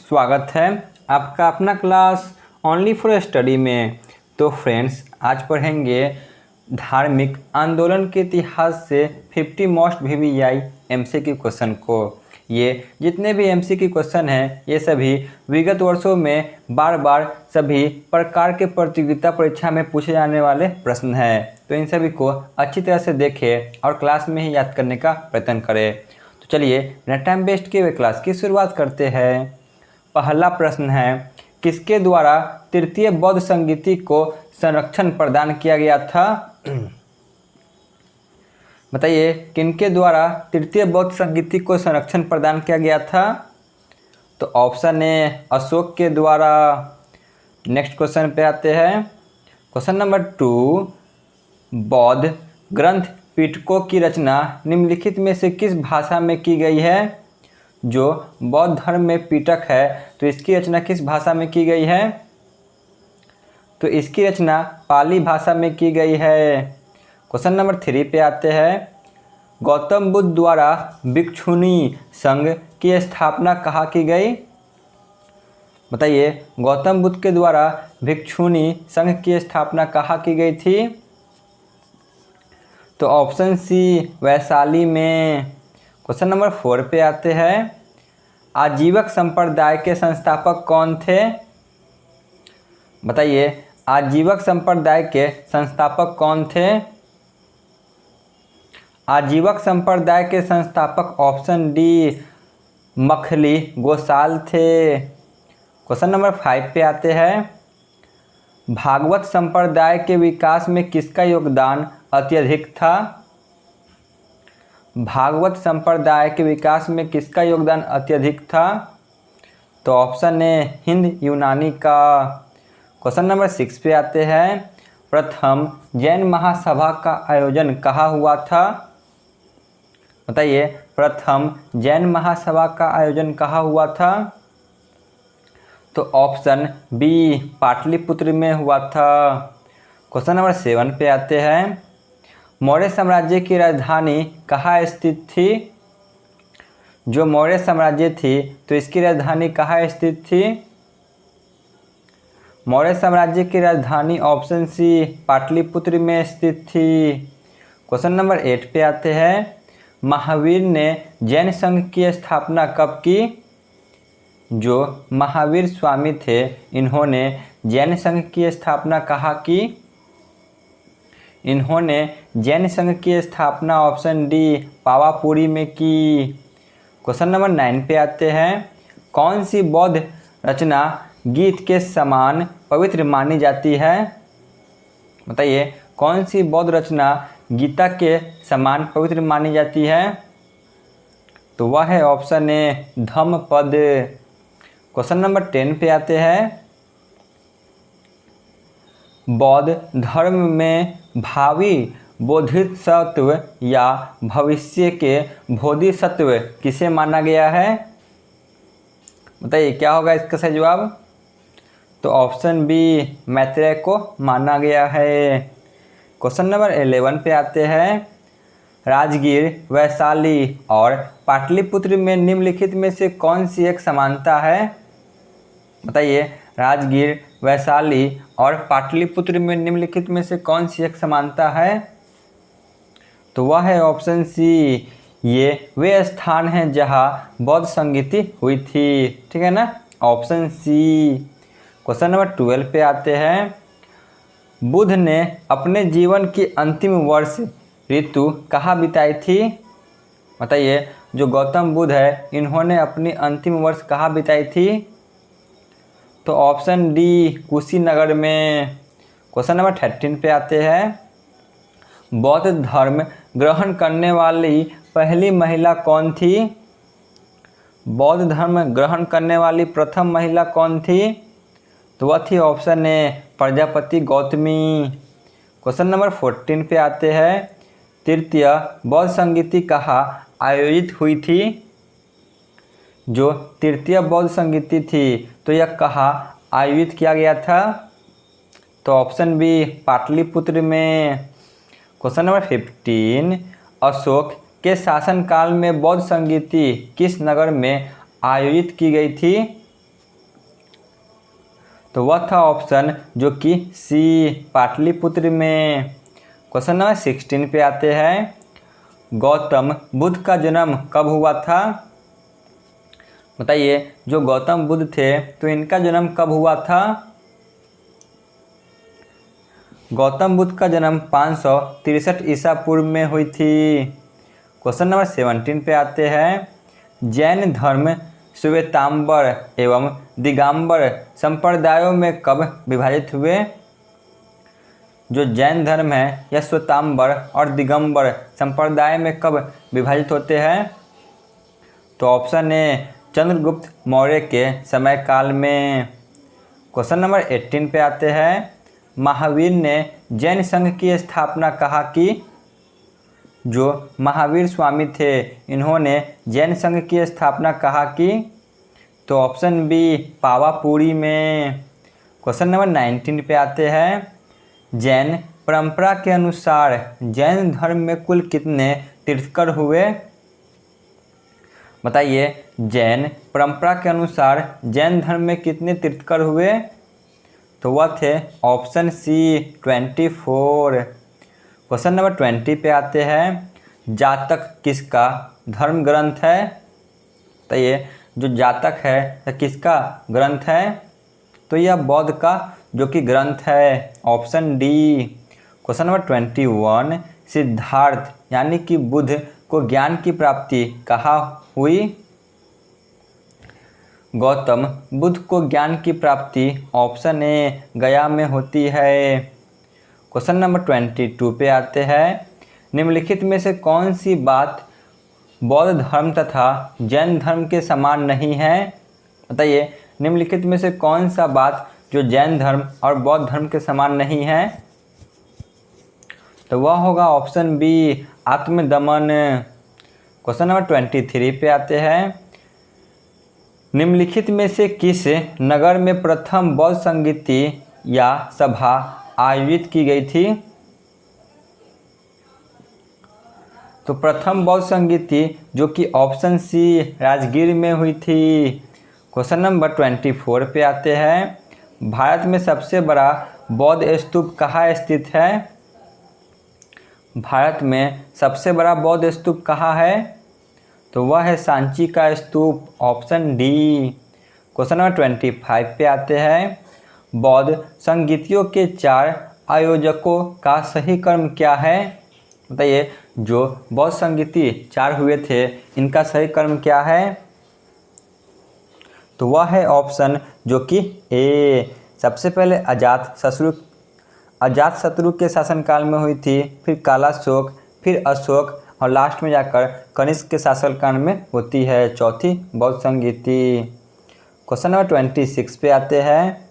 स्वागत है आपका अपना क्लास ओनली फॉर स्टडी में। तो फ्रेंड्स, आज पढ़ेंगे धार्मिक आंदोलन के इतिहास से 50 मोस्ट VVI MCQ क्वेश्चन को। ये जितने भी MCQ क्वेश्चन हैं ये सभी विगत वर्षों में बार बार सभी प्रकार के प्रतियोगिता परीक्षा में पूछे जाने वाले प्रश्न हैं। तो इन सभी को अच्छी तरह से देखें और क्लास में ही याद करने का प्रयत्न करें। तो चलिए बिना टाइम वेस्ट किए हुए क्लास की शुरुआत करते हैं। पहला प्रश्न है, किसके द्वारा तृतीय बौद्ध संगीति को संरक्षण प्रदान किया गया था? बताइए, किनके द्वारा तृतीय बौद्ध संगीति को संरक्षण प्रदान किया गया था? तो ऑप्शन ए अशोक के द्वारा। नेक्स्ट क्वेश्चन पे आते हैं। क्वेश्चन नंबर 2, बौद्ध ग्रंथ पिटकों की रचना निम्नलिखित में से किस भाषा में की गई है? जो बौद्ध धर्म में पिटक है तो इसकी रचना किस भाषा में की गई है? तो इसकी रचना पाली भाषा में की गई है। क्वेश्चन नंबर 3 पे आते हैं। गौतम बुद्ध द्वारा भिक्षुणी संघ की स्थापना कहाँ की गई? बताइए, गौतम बुद्ध के द्वारा भिक्षुणी संघ की स्थापना कहाँ की गई थी? तो ऑप्शन सी वैशाली में। क्वेश्चन नंबर 4 पे आते हैं। आजीवक संप्रदाय के संस्थापक कौन थे? बताइए, आजीवक संप्रदाय के संस्थापक कौन थे? आजीवक संप्रदाय के संस्थापक ऑप्शन डी मखली गोसाल थे। क्वेश्चन नंबर 5 पे आते हैं। भागवत संप्रदाय के विकास में किसका योगदान अत्यधिक था? भागवत संप्रदाय के विकास में किसका योगदान अत्यधिक था? तो ऑप्शन ए हिंद यूनानी का। क्वेश्चन नंबर 6 पे आते हैं। प्रथम जैन महासभा का आयोजन कहाँ हुआ था? बताइए, प्रथम जैन महासभा का आयोजन कहाँ हुआ था? तो ऑप्शन बी पाटलिपुत्र में हुआ था। क्वेश्चन नंबर 7 पे आते हैं। मौर्य साम्राज्य की राजधानी कहाँ स्थित थी? जो मौर्य साम्राज्य थी तो इसकी राजधानी कहाँ स्थित थी? मौर्य साम्राज्य की राजधानी ऑप्शन सी पाटलिपुत्र में स्थित थी। क्वेश्चन नंबर 8 पे आते हैं। महावीर ने जैन संघ की स्थापना कब की? जो महावीर स्वामी थे इन्होंने जैन संघ की स्थापना कहाँ की? इन्होंने जैन संघ की स्थापना ऑप्शन डी पावापुरी में की। क्वेश्चन नंबर 9 पे आते हैं। कौन सी बौद्ध रचना गीत के समान पवित्र मानी जाती है? बताइए, कौन सी बौद्ध रचना गीता के समान पवित्र मानी जाती है? तो वह है option A Dhammapada. Question number 10 पे आते हैं। बौद्ध धर्म में भावी बोधिसत्व या भविष्य के बोधिसत्व किसे माना गया है? बताइए, क्या होगा इसका सही जवाब? तो ऑप्शन बी मैत्रेय को माना गया है। क्वेश्चन नंबर 11 पे आते हैं। राजगीर, वैशाली और पाटलिपुत्र में निम्नलिखित में से कौन सी एक समानता है? बताइए, राजगीर, वैशाली और पाटलिपुत्र में निम्नलिखित में से कौन सी एक समानता है? तो वह है ऑप्शन सी, ये वे स्थान हैं जहाँ बौद्ध संगीति हुई थी। ठीक है ना, ऑप्शन सी। क्वेश्चन नंबर 12 पे आते हैं। बुद्ध ने अपने जीवन की अंतिम वर्ष ऋतु कहाँ बिताई थी? बताइए, जो गौतम बुद्ध है इन्होंने अपनी अंतिम वर्ष कहाँ बिताई थी? तो ऑप्शन डी कुशीनगर में। क्वेश्चन नंबर 13 पे आते हैं। बौद्ध धर्म ग्रहण करने वाली पहली महिला कौन थी? बौद्ध धर्म ग्रहण करने वाली प्रथम महिला कौन थी? तो वह थी option A Prajapati Gautami. Question number 14 पे आते हैं। तृतीय बौद्ध संगीति कहाँ आयोजित हुई थी? जो तृतीय बौद्ध संगीति थी तो यह कहाँ आयोजित किया गया था? तो ऑप्शन बी पाटलिपुत्र में। Question number 15। अशोक के शासनकाल में बौद्ध संगीति किस नगर में आयोजित की गई थी? तो वह था ऑप्शन जो कि सी, पाटलिपुत्र में। क्वेश्चन नंबर 16 पे आते हैं। गौतम बुद्ध का जन्म कब हुआ था? बताइए, जो गौतम बुद्ध थे तो इनका जन्म कब हुआ था? गौतम बुद्ध का जन्म 563 ईसा पूर्व में हुई थी। क्वेश्चन नंबर 17 पे आते हैं। जैन धर्म श्वेतांबर एवं दिगंबर संप्रदायों में कब विभाजित हुए? जो जैन धर्म है यह श्वेतांबर और दिगंबर संप्रदाय में कब विभाजित होते हैं? तो ऑप्शन ए, चंद्रगुप्त मौर्य के समय काल में। क्वेश्चन नंबर 18 पे आते हैं। महावीर ने जैन संघ की स्थापना कहाँ की? जो महावीर स्वामी थे इन्होंने जैन संघ की स्थापना कहाँ की? तो ऑप्शन बी, पावापुरी में। क्वेश्चन नंबर 19 पे आते हैं। जैन परंपरा के अनुसार जैन धर्म में कुल कितने तीर्थंकर हुए? बताइए, जैन परंपरा के अनुसार जैन धर्म में कितने तीर्थंकर हुए? तो वह थे ऑप्शन सी, 24। क्वेश्चन नंबर 20 पे आते हैं। जातक किसका धर्म ग्रंथ है? तो ये जो जातक है यह किसका ग्रंथ है? तो यह बौद्ध का जो कि ग्रंथ है, option D. Question number 21। Siddharth यानी कि बुद्ध को ज्ञान की प्राप्ति कहाँ हुई? गौतम बुद्ध को ज्ञान की प्राप्ति ऑप्शन ए, गया में होती है। क्वेश्चन नंबर 22 पे आते हैं। निम्नलिखित में से कौन सी बात बौद्ध धर्म तथा जैन धर्म के समान नहीं है? बताइए, निम्नलिखित में से कौन सा बात जो जैन धर्म और बौद्ध धर्म के समान नहीं है? तो वह होगा ऑप्शन बी, आत्मदमन। क्वेश्चन नंबर 23 पे आते हैं। निम्नलिखित में से किस नगर में प्रथम बौद्ध संगीति या सभा आयोजित की गई थी? तो प्रथम बौद्ध संगीति जो कि ऑप्शन सी, राजगीर में हुई थी। क्वेश्चन नंबर 24 पे आते हैं। भारत में सबसे बड़ा बौद्ध स्तूप कहाँ स्थित है? भारत में सबसे बड़ा बौद्ध स्तूप कहाँ है? तो वह है सांची का स्तूप, ऑप्शन डी। क्वेश्चन नंबर 25 पे आते हैं। बौद्ध संगीतियों के 4 आयोजकों का सही कर्म क्या है? बताइए, जो बौद्ध संगीति 4 हुए थे इनका सही कर्म क्या है? तो वह है ऑप्शन जो कि ए। सबसे पहले अजातशत्रु के शासनकाल में हुई थी, फिर कालाशोक, फिर अशोक और लास्ट में जाकर कनिष्क के शासनकाल में होती है चौथी बौद्ध संगीति। क्वेश्चन नंबर 26 पे आते हैं।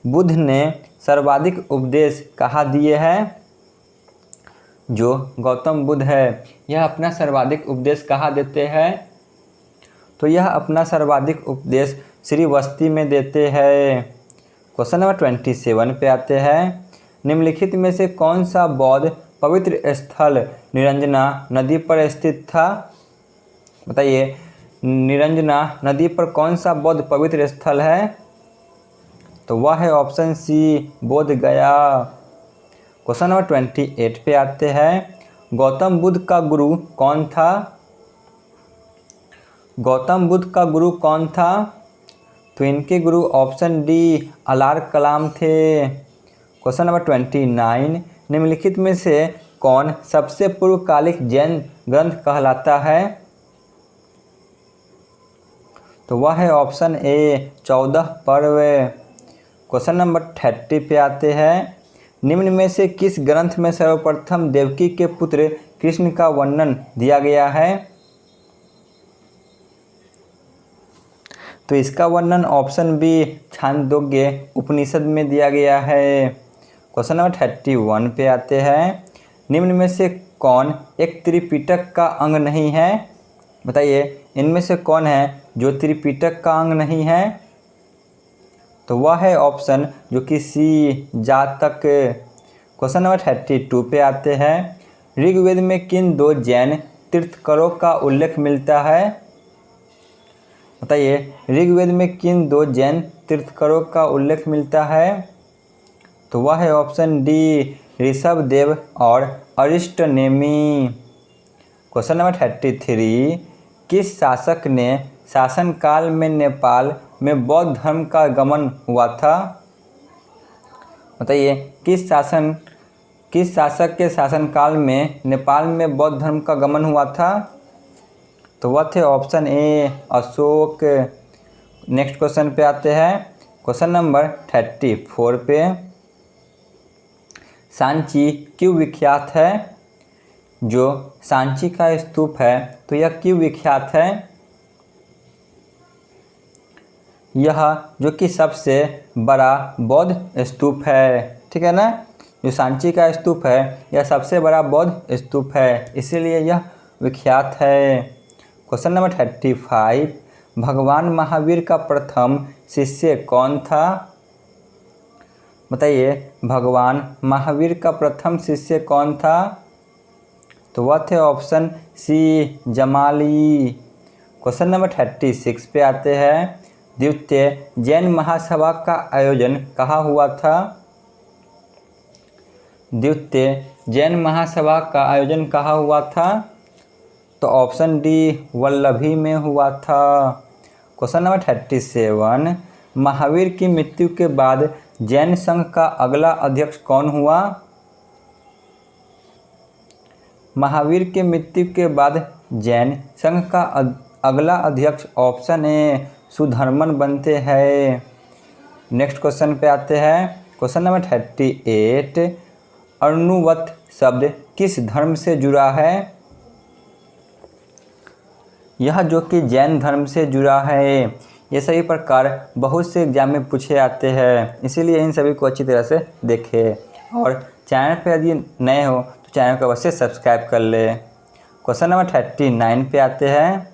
बुद्ध ने सर्वाधिक उपदेश कहाँ दिए हैं? जो गौतम बुद्ध है यह अपना सर्वाधिक उपदेश कहाँ देते हैं? तो यह अपना सर्वाधिक उपदेश श्रीवस्ती में देते हैं। क्वेश्चन नंबर 27 पे आते हैं। निम्नलिखित में से कौन सा बौद्ध पवित्र स्थल निरंजना नदी पर स्थित था? बताइए, निरंजना नदी पर कौन सा बौद्ध पवित्र स्थल है? तो वह है ऑप्शन सी, बोध गया। क्वेश्चन नंबर 28 पे आते हैं। गौतम बुद्ध का गुरु कौन था? गौतम बुद्ध का गुरु कौन था? तो इनके गुरु ऑप्शन डी, अलार कलाम थे। Question number 29। निम्नलिखित में से कौन सबसे पूर्वकालिक जैन ग्रंथ कहलाता है? तो वह है ऑप्शन ए, 14 पर्व। क्वेश्चन नंबर 30 पे आते हैं। निम्न में से किस ग्रंथ में सर्वप्रथम देवकी के पुत्र कृष्ण का वर्णन दिया गया है? तो इसका वर्णन ऑप्शन बी, छांदोग्य उपनिषद में दिया गया है। क्वेश्चन नंबर 31 पे आते हैं। निम्न में से कौन एक त्रिपिटक का अंग नहीं है? बताइए, इनमें से कौन है जो त्रिपिटक का अंग नहीं है? तो वह है ऑप्शन जो कि सी, जातक। क्वेश्चन नंबर 32 पे आते हैं। ऋग्वेद में किन 2 जैन तीर्थंकरों का उल्लेख मिलता है? बताइए, ऋग्वेद में किन 2 जैन तीर्थंकरों का उल्लेख मिलता है? तो वह है ऑप्शन डी ऋषभदेव और अरिस्टनेमी। क्वेश्चन नंबर 33, किस शासक ने शासनकाल में नेपाल में बौद्ध धर्म का गमन हुआ था? बताइए किस शासक के शासनकाल में नेपाल में बौद्ध धर्म का गमन हुआ था? तो वह थे option A Ashok. Next question पे आते हैं, क्वेश्चन नंबर 34 पे, सांची क्यों विख्यात है? जो सांची का स्तूप है तो यह क्यों विख्यात है? यह जो कि सबसे बड़ा बौद्ध स्तूप है, ठीक है ना। जो सांची का स्तूप है यह सबसे बड़ा बौद्ध स्तूप है, इसीलिए यह विख्यात है। क्वेश्चन नंबर 35, भगवान महावीर का प्रथम शिष्य कौन था? बताइए भगवान महावीर का प्रथम शिष्य कौन था? तो वह थे ऑप्शन सी जमाली। क्वेश्चन नंबर 36 पे आते हैं, द्वितीय जैन महासभा का आयोजन कहाँ हुआ था? द्वितीय जैन महासभा का आयोजन कहाँ हुआ था? तो ऑप्शन डी वल्लभी में हुआ था। क्वेश्चन नंबर 37, महावीर की मृत्यु के बाद जैन संघ का अगला अध्यक्ष कौन हुआ? महावीर के मृत्यु के बाद जैन संघ का अगला अध्यक्ष ऑप्शन ए सुधर्मन बनते हैं। नेक्स्ट क्वेश्चन पे आते हैं, क्वेश्चन नंबर 38, अर्णुवत शब्द किस धर्म से जुड़ा है? यह जो कि जैन धर्म से जुड़ा है। ये सभी प्रकार बहुत से एग्जाम में पूछे आते हैं, इसीलिए इन सभी को अच्छी तरह से देखें और चैनल पे यदि नए हो तो चैनल को अवश्य सब्सक्राइब कर ले। क्वेश्चन नंबर 39 पे आते हैं,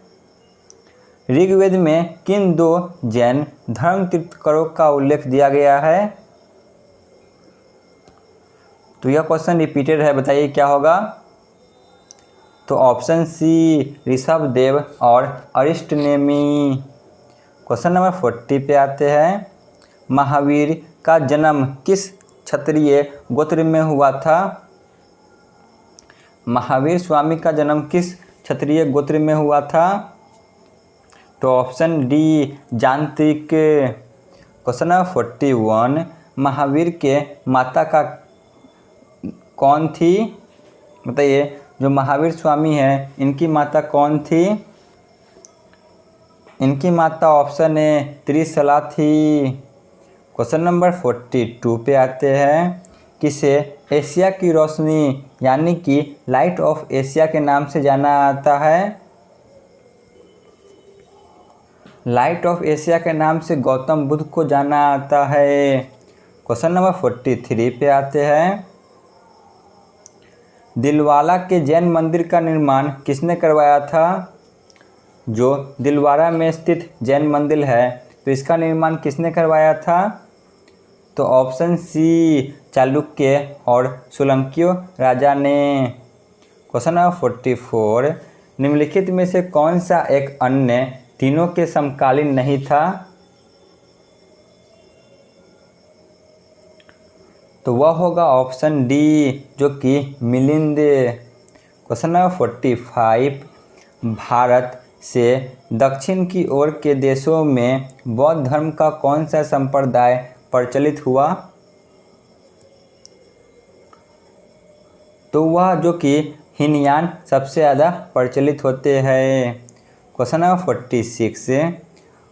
ऋग्वेद में किन दो जैन धर्म तीर्थंकरों का उल्लेख दिया गया है? तो यह क्वेश्चन रिपीटेड है, बताइए क्या होगा? तो ऑप्शन सी ऋषभदेव और अरिस्टनेमी। क्वेश्चन नंबर 40 पे आते हैं, महावीर का जन्म किस क्षत्रिय गोत्र में हुआ था? महावीर स्वामी का जन्म किस क्षत्रिय गोत्र में हुआ था? तो ऑप्शन डी जानत्रिक। क्वेश्चन नंबर 41, महावीर के माता का कौन थी? बताइए जो महावीर स्वामी हैं इनकी माता कौन थी? इनकी माता ऑप्शन ए त्रिशला थी। क्वेश्चन नंबर 42 पे आते हैं, किसे एशिया की रोशनी यानी कि लाइट ऑफ एशिया के नाम से जाना जाता है? लाइट ऑफ एशिया के नाम से गौतम बुद्ध को जाना जाता है। क्वेश्चन नंबर 43 पे आते हैं, दिलवाला के जैन मंदिर का निर्माण किसने करवाया था? जो दिलवारा में स्थित जैन मंदिर है तो इसका निर्माण किसने करवाया था? तो ऑप्शन सी चालुक्य और सोलंकियों राजा ने। क्वेश्चन नंबर 44, निम्नलिखित में से कौन सा एक अन्य तीनों के समकालीन नहीं था? तो वह होगा ऑप्शन डी जो कि मिलिंद। क्वेश्चन नंबर 45, भारत से दक्षिण की ओर के देशों में बौद्ध धर्म का कौन सा संप्रदाय प्रचलित हुआ? तो वह जो कि हीनयान सबसे ज़्यादा प्रचलित होते हैं। क्वेश्चन नंबर 46,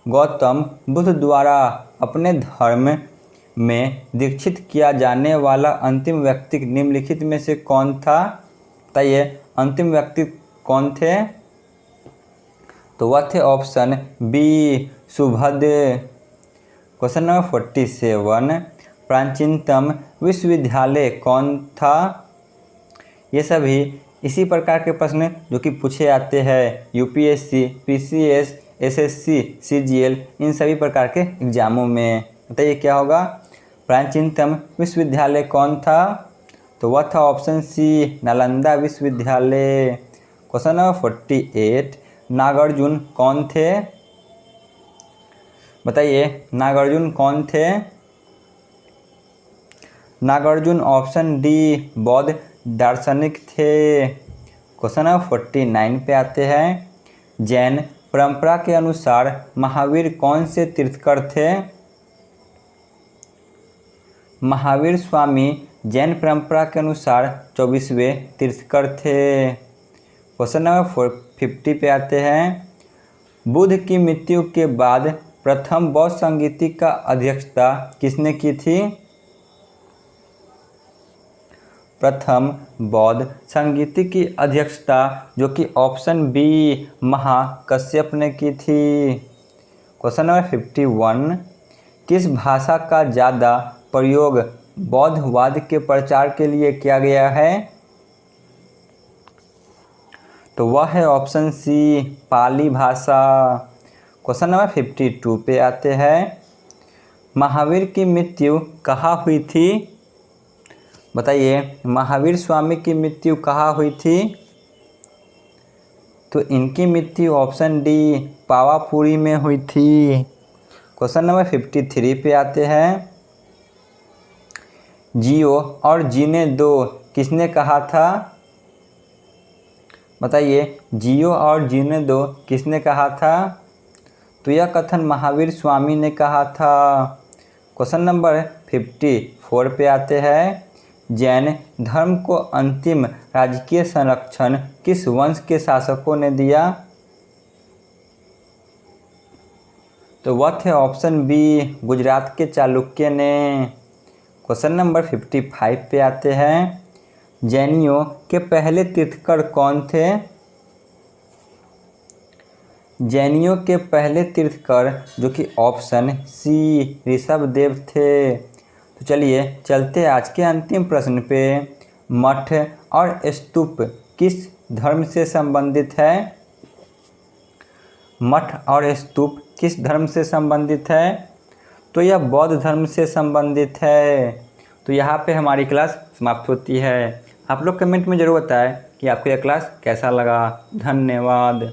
गौतम बुद्ध द्वारा अपने धर्म में दीक्षित किया जाने वाला अंतिम व्यक्ति निम्नलिखित में से कौन था? बताइए अंतिम व्यक्ति कौन थे? तो वह थे option B Subhadra. Question number 47, प्राचीनतम विश्वविद्यालय कौन था? ये सभी इसी प्रकार के प्रश्न जो कि पूछे आते हैं यूपीएससी, पीसीएस, एसएससी, सीजीएल, इन सभी प्रकार के एग्जामों में। बताइए क्या होगा? प्राचीनतम विश्वविद्यालय कौन था? तो वह था ऑप्शन सी नालंदा विश्वविद्यालय। क्वेश्चन नंबर 48, नागार्जुन कौन थे? बताइए नागार्जुन कौन थे? नागार्जुन ऑप्शन डी बौद्ध दार्शनिक थे। क्वेश्चन नंबर 49 पे आते हैं। जैन परंपरा के अनुसार महावीर कौन से तीर्थकर थे? महावीर स्वामी जैन परंपरा के अनुसार 24वें तीर्थकर थे। क्वेश्चन नंबर 50 पे आते हैं। बुद्ध की मृत्यु के बाद प्रथम बौद्ध संगीति का अध्यक्षता किसने की थी? प्रथम बौद्ध संगीति की अध्यक्षता जो कि ऑप्शन बी महाकश्यप ने की थी। Question number 51। किस भाषा का ज़्यादा प्रयोग बौद्धवाद के प्रचार के लिए किया गया है? तो वह है ऑप्शन सी पाली भाषा। क्वेश्चन नंबर 52 पे आते हैं। महावीर की मृत्यु कहाँ हुई थी? बताइए महावीर स्वामी की मृत्यु कहाँ हुई थी? तो इनकी मृत्यु ऑप्शन डी पावापुरी में हुई थी। क्वेश्चन नंबर 53 पे आते हैं। जियो और जीने दो किसने कहा था? बताइए जियो और जीने दो किसने कहा था? तो यह कथन महावीर स्वामी ने कहा था। क्वेश्चन नंबर 54 पे आते हैं। जैन धर्म को अंतिम राजकीय संरक्षण किस वंश के शासकों ने दिया? तो वह थे ऑप्शन बी गुजरात के चालुक्य ने। क्वेश्चन नंबर 55 पे आते हैं। जैनियों के पहले तीर्थकर कौन थे? जैनियों के पहले तीर्थकर जो कि ऑप्शन सी ऋषभदेव थे। तो चलिए चलते आज के अंतिम प्रश्न पे। मठ और स्तूप किस धर्म से संबंधित है? मठ और स्तूप किस धर्म से संबंधित है? तो यह बौद्ध धर्म से संबंधित है। तो यहाँ पे हमारी क्लास समाप्त होती है। आप लोग कमेंट में ज़रूर बताएं कि आपको यह क्लास कैसा लगा। धन्यवाद।